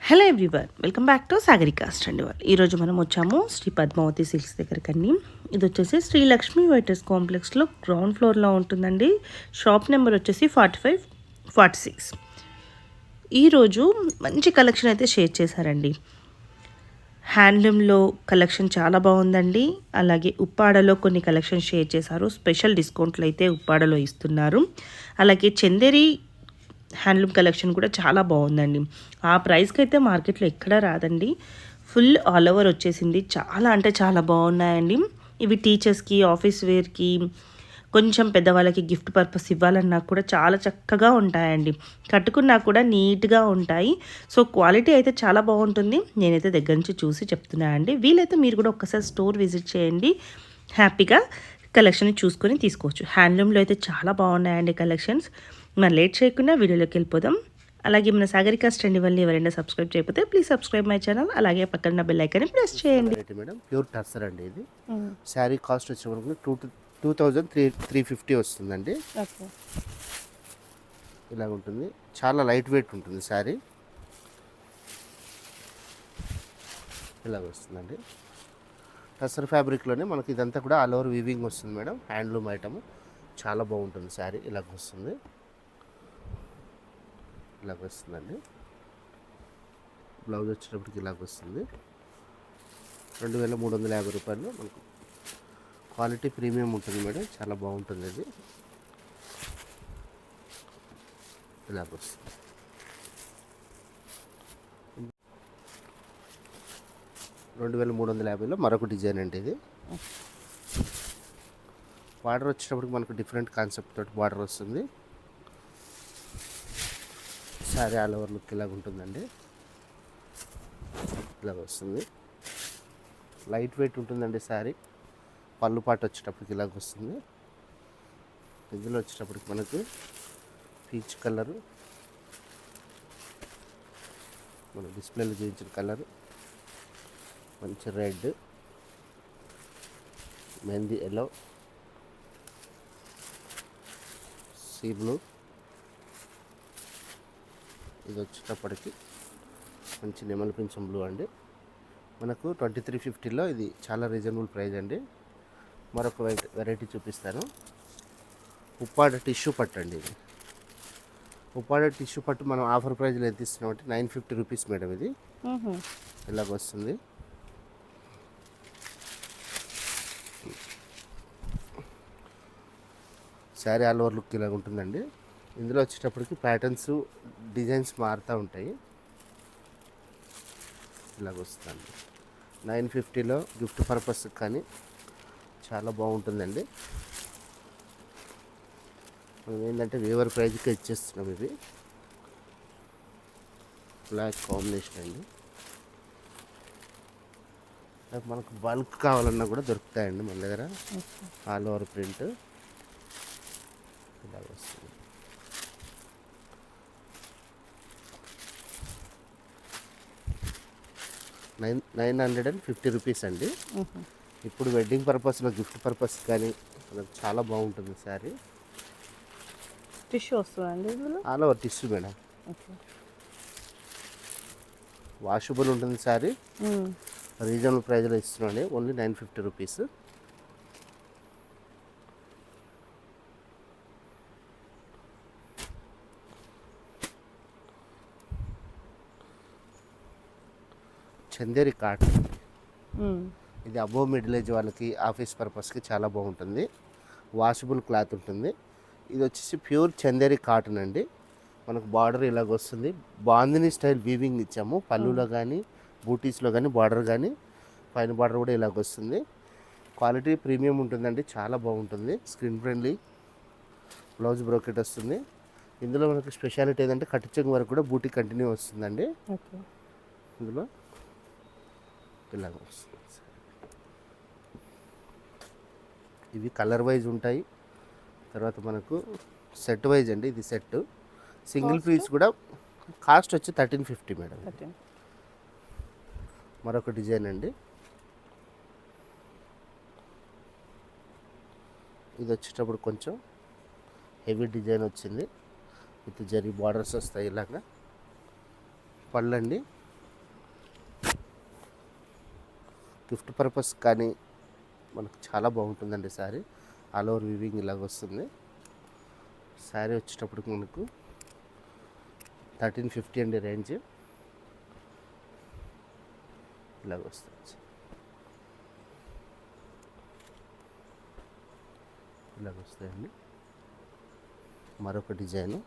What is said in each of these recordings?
Hello everyone, welcome back to Sagarika స్టండివల్. ఈరోజు మనం వచ్చాము శ్రీ పద్మావతి సిల్క్స్ దగ్గరకండి. ఇది వచ్చేసి శ్రీ లక్ష్మీ వైటర్స్ కాంప్లెక్స్లో గ్రౌండ్ ఫ్లోర్లో ఉంటుందండి. షాప్ నెంబర్ వచ్చేసి 45, 46. ఈరోజు మంచి కలెక్షన్ అయితే షేర్ చేశారండి. హ్యాండ్లూమ్లో కలెక్షన్ చాలా బాగుందండి. అలాగే ఉప్పాడలో కొన్ని కలెక్షన్ షేర్ చేశారు. స్పెషల్ డిస్కౌంట్లు అయితే ఉప్పాడలో ఇస్తున్నారు. అలాగే చందేరి హ్యాండ్లూమ్ కలెక్షన్ కూడా చాలా బాగుందండి. ఆ ప్రైస్కి అయితే మార్కెట్లో ఎక్కడా రాదండి. ఫుల్ ఆల్ ఓవర్ వచ్చేసింది. చాలా అంటే చాలా బాగున్నాయండి. ఇవి టీచర్స్కి, ఆఫీస్ వేర్కి, కొంచెం పెద్దవాళ్ళకి గిఫ్ట్ పర్పస్ ఇవ్వాలన్నా కూడా చాలా చక్కగా ఉంటాయండి. కట్టుకున్నా కూడా నీట్గా ఉంటాయి. సో క్వాలిటీ అయితే చాలా బాగుంటుంది. నేనైతే దగ్గర నుంచి చూసి చెప్తున్నా అండి. వీలైతే మీరు కూడా ఒక్కసారి స్టోర్ విజిట్ చేయండి. హ్యాపీగా కలెక్షన్ చూసుకొని తీసుకోవచ్చు. హ్యాండ్లూమ్లో అయితే చాలా బాగున్నాయండి కలెక్షన్స్. మరి లేట్ చేయకుండా వీడియోలోకి వెళ్ళిపోదాం. అలాగే మన సాగరికా స్టండివల్ని ఎవరైనా సబ్స్క్రైబ్ చేయకపోతే ప్లీజ్ సబ్స్క్రైబ్ మై ఛానల్. అలాగే పక్కన బెల్ ఐకాన్ని ప్రెస్ చేయండి. మేడం ప్యూర్ టర్సర్ అండి. ఇది శారీ కాస్ట్ వచ్చే వరకు 2350 వస్తుందండి. ఇలా ఉంటుంది. చాలా లైట్ వెయిట్ ఉంటుంది శారీ. ఇలాగ వస్తుందండి. టసర్ ఫ్యాబ్రిక్లోనే మనకి ఇదంతా కూడా ఆల్ ఓవర్ వీవింగ్ వస్తుంది మేడం. హ్యాండ్లూమ్ ఐటమ్ చాలా బాగుంటుంది శారీ. ఇలాగ వస్తుంది. ఇలాగ వస్తుందండి. బ్లౌజ్ వచ్చేటప్పటికి ఇలాగ వస్తుంది. 2350 రూపాయలు. మనకు క్వాలిటీ ప్రీమియం ఉంటుంది మేడం. చాలా బాగుంటుంది అది. ఇలాగ వస్తుంది. 2350లో మరొక డిజైన్ అండి. ఇది బార్డర్ వచ్చేటప్పటికి మనకు డిఫరెంట్ కాన్సెప్ట్ తోటి బార్డర్ వస్తుంది. శారీ ఆల్ ఓవర్ లుక్ ఇలాగ ఉంటుందండి. ఇలాగ వస్తుంది. లైట్ వెయిట్ ఉంటుందండి శారీ. పళ్ళు పాటు వచ్చేటప్పటికి ఇలాగ వస్తుంది. ఇందులో వచ్చేటప్పటికి మనకు పీచ్ కలరు, మన డిస్ప్లేలో చూపించిన కలరు, మంచి red, mehndi yellow, sea blue, ఇది వచ్చేటప్పటికి మంచి నెమలి పింఛం బ్లూ అండి. మనకు 2350లో ఇది చాలా రీజనబుల్ ప్రైస్ అండి. మరొక వెరైటీ చూపిస్తాను. ఉప్పాడ టిష్యూ పట్టు అండి. ఇది ఉప్పాడ టిష్యూ పట్టు మనం ఆఫర్ ప్రైస్లో ఎంత ఇస్తున్నాం అంటే 950 రూపీస్ మేడం. ఇది ఇలాగ వస్తుంది. శారీ ఆల్ ఓవర్ లుక్ ఇలాగ ఉంటుందండి. ఇందులో వచ్చేటప్పటికి ప్యాటర్న్స్, డిజైన్స్ మారుతూ ఉంటాయి. ఇలాగ వస్తుంది. 950లో గిఫ్ట్ పర్పస్ కానీ చాలా బాగుంటుందండి. మనం ఏంటంటే వేవర్ ప్రైజ్కి ఇచ్చేస్తున్నాం. ఇది బ్లాక్ కాంబినేషన్ అండి. మనకు బల్క్ కావాలన్నా కూడా దొరుకుతాయండి మన దగ్గర. ఆల్ ఓవర్ ప్రింట్ ఇలాగ వస్తుంది. 950 రూపీస్ అండి. ఇప్పుడు వెడ్డింగ్ పర్పస్లో, గిఫ్ట్ పర్పస్ కానీ మనకు చాలా బాగుంటుంది శారీ. టిష్యూ వస్తుందండి. All over tissue madam. Washable ఉంటుంది శారీ. రీజనబుల్ ప్రైస్లో ఇస్తున్నాండి. Only 950 rupees. చందేరి కాటన్. ఇది అబోవ్ మిడిల్ ఏజ్ వాళ్ళకి, ఆఫీస్ పర్పస్కి చాలా బాగుంటుంది. వాషబుల్ క్లాత్ ఉంటుంది. ఇది వచ్చేసి ప్యూర్ చందేరి కాటన్ అండి. మనకు బార్డర్ ఇలాగ వస్తుంది. బాందిని స్టైల్ వీవింగ్ ఇచ్చాము. పళ్ళులో కానీ, బూటీస్లో కానీ బార్డర్ కానీ, పైన బార్డర్ కూడా ఇలాగ వస్తుంది. క్వాలిటీ ప్రీమియం ఉంటుందండి. చాలా బాగుంటుంది. Screen friendly. బ్లౌజ్ బ్రోకెట్ వస్తుంది. ఇందులో మనకు స్పెషాలిటీ ఏంటంటే కట్టించం వరకు కూడా బూటీ కంటిన్యూ వస్తుందండి. ఇందులో ఇలాగ వస్తుంది. ఇవి కలర్ వైజ్ ఉంటాయి. తర్వాత మనకు సెట్ వైజ్ అండి. ఇది సెట్. సింగిల్ పీస్ కూడా కాస్ట్ వచ్చి 1350 మేడం. మరొక డిజైన్ అండి. ఇది వచ్చేటప్పుడు కొంచెం హెవీ డిజైన్ వచ్చింది. విత్ జరీ బార్డర్స్ వస్తాయి. ఇలాగా పళ్ళండి. గిఫ్ట్ పర్పస్ కానీ మనకు చాలా బాగుంటుందండి శారీ. ఆల్ ఓవర్ వీవింగ్ ఇలాగ వస్తుంది. శారీ వచ్చేటప్పటికి మనకు 1350 అండి రేంజ్. ఇలాగ వస్తుంది. ఇలాగ వస్తాయండి. మరొక డిజైను.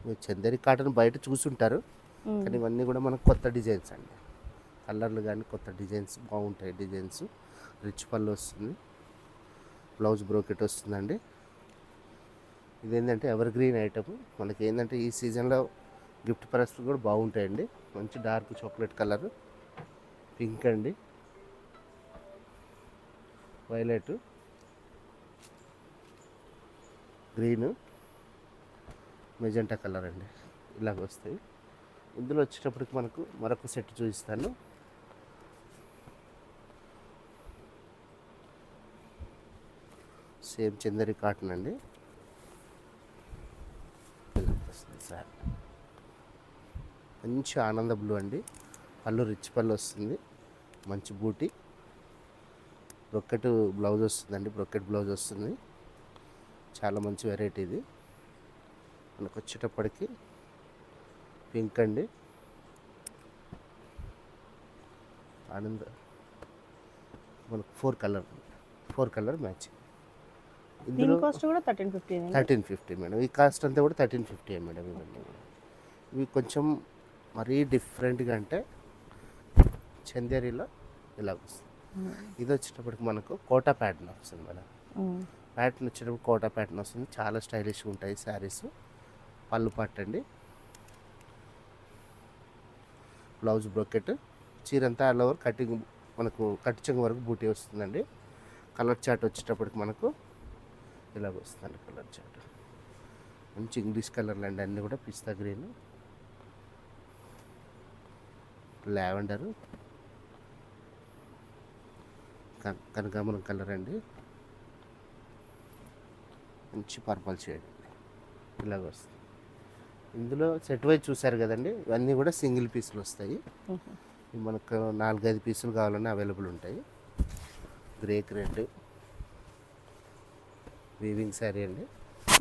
మీరు చందేరి కాటన్ బయట చూసుంటారు, కానీ ఇవన్నీ కూడా మనకు కొత్త డిజైన్స్ అండి. కలర్లు కానీ కొత్త డిజైన్స్ బాగుంటాయి. డిజైన్స్ రిచ్ పళ్ళు వస్తుంది. బ్లౌజ్ బ్రోకెట్ వస్తుందండి. ఇదేంటంటే ఎవర్ గ్రీన్ ఐటమ్. మనకి ఏంటంటే ఈ సీజన్లో గిఫ్ట్ పర్పస్ కూడా బాగుంటాయండి. మంచి డార్క్ చాక్లెట్ కలర్, పింక్ అండి, వైలెట్, గ్రీను, మెజెంటా కలర్ అండి. ఇలాగ వస్తాయి. ఇందులో వచ్చేటప్పటికి మనకు మరొక సెట్ చూపిస్తాను. సేమ్ చందేరి కాటన్ అండి. సార్ మంచి ఆనంద బ్లూ అండి. పళ్ళు రిచ్ పళ్ళు వస్తుంది. మంచి బూటీ, బ్రొకెట్ బ్లౌజ్ వస్తుందండి. బ్రొకెట్ బ్లౌజ్ వస్తుంది. చాలా మంచి వెరైటీ ఇది. మనకు వచ్చేటప్పటికి పింక్ అండి, ఆనంద మనకు ఫోర్ కలర్ మ్యాచింగ్. ఇందులో కాస్ట్ కూడా 1350 మేడం. ఈ కాస్ట్ అంతా కూడా 1350 మేడం. ఇవన్నీ ఇవి కొంచెం మరీ డిఫరెంట్గా అంటే చందేరిలో ఇలా వస్తుంది. ఇది వచ్చేటప్పటికి మనకు కోటా ప్యాటర్న్ వస్తుంది మేడం. ప్యాటర్న్ వచ్చేటప్పుడు కోటా ప్యాటర్న్ వస్తుంది. చాలా స్టైలిష్గా ఉంటాయి శారీస్. పళ్ళు పట్టండి, బ్లౌజ్ బ్రోకెట్, చీరంతా ఆల్ ఓవర్ కటింగ్ మనకు కట్టి చెంగు వరకు బూటీ వస్తుందండి. కలర్ చార్ట్ వచ్చేటప్పటికి మనకు ఇలాగ వస్తుందండి. కలర్ చార్ట్ మంచి ఇంగ్లీష్ కలర్లు అండి. అన్నీ కూడా పిస్తా గ్రీన్, లావెండరు, కనకాంబరం కలర్ అండి, మంచి పర్పల్ షేడ్ ఇలాగ వస్తుంది. ఇందులో సెట్ వైజ్ చూసారు కదండి. ఇవన్నీ కూడా సింగిల్ పీసులు వస్తాయి. మనకు 4-5 పీసులు కావాలన్నా అవైలబుల్ ఉంటాయి. గ్రేక్ రెడ్ వీవింగ్ శారీ అండి.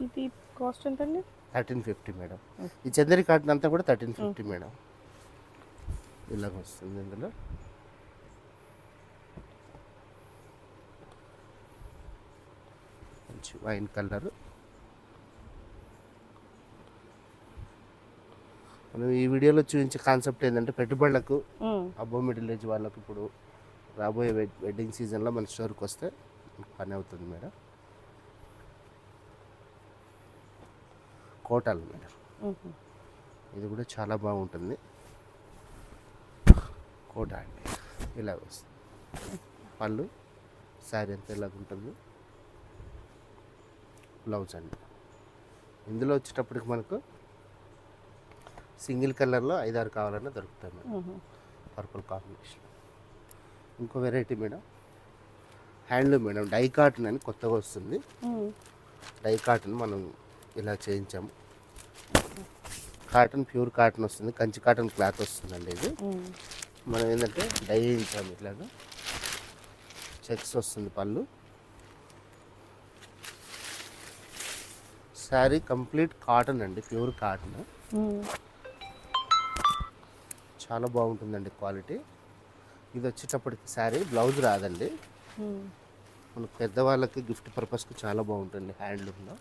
ఇది కాస్ట్ ఎంత అండి? 1350 మేడం. ఈ చందేరి కాటన్ అంతా కూడా 1350 మేడం. ఇలాగ వస్తుంది. ఇందులో మంచి వైన్ కలర్. మనం ఈ వీడియోలో చూపించే కాన్సెప్ట్ ఏంటంటే పెట్టుబడులకు అబ్బో మిడిల్ ఏజ్ వాళ్ళకు ఇప్పుడు రాబోయే వెడ్డింగ్ సీజన్లో మన స్టోర్కి వస్తే పని అవుతుంది మేడం. కోటాలు మేడం. ఇది కూడా చాలా బాగుంటుంది. కోట అండి ఇలాగ వస్తుంది. పళ్ళు శారీ అంతా ఇలాగ ఉంటుంది. బ్లౌజ్ అండి. ఇందులో వచ్చేటప్పటికి మనకు సింగిల్ కలర్లో 5-6 కావాలన్నా దొరుకుతాయి మేడం. Purple combination. ఇంకో variety madam, handloom madam. Dye cotton అని కొత్తగా వస్తుంది. డై కాటన్ మనం ఇలా చేయించాము. కాటన్ ప్యూర్ కాటన్ వస్తుంది. కంచి కాటన్ క్లాత్ వస్తుందండి. ఇది మనం ఏంటంటే డై చేయించాము. ఇట్లాగా చెక్స్ వస్తుంది. పళ్ళు శారీ కంప్లీట్ కాటన్ అండి. Pure cotton. చాలా బాగుంటుందండి క్వాలిటీ. ఇది వచ్చేటప్పటికి శారీ బ్లౌజ్ రాదండి. మనకు పెద్దవాళ్ళకి గిఫ్ట్ పర్పస్కి చాలా బాగుంటుంది హ్యాండ్లూమ్లో.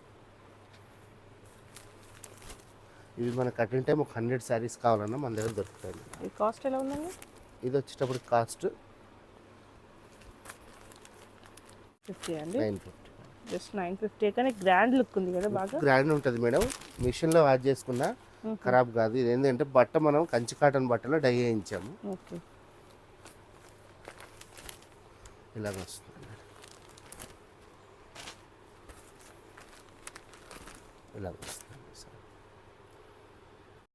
ఇవి మనకు అట్ టైం ఒక 100 శారీస్ కావాలన్నా మన దగ్గర దొరుకుతాయి. కాస్ట్ ఎలా ఉందండి? ఇది వచ్చేటప్పటికి కాస్ట్ 50 అండి. 950. జస్ట్ 950 కానీ గ్రాండ్ లుక్ ఉంది కదా. బాగా గ్రాండ్ ఉంటుంది మేడం. మిషన్లో వాష్ చేసుకున్నా ఖరాబ్ కాదు. ఇది ఏంటంటే బట్ట మనం కంచి కాటన్ బట్టలో డై చేయించాము. ఓకే. ఇలాగ వస్తుంది. ఇలాగ వస్తుంది.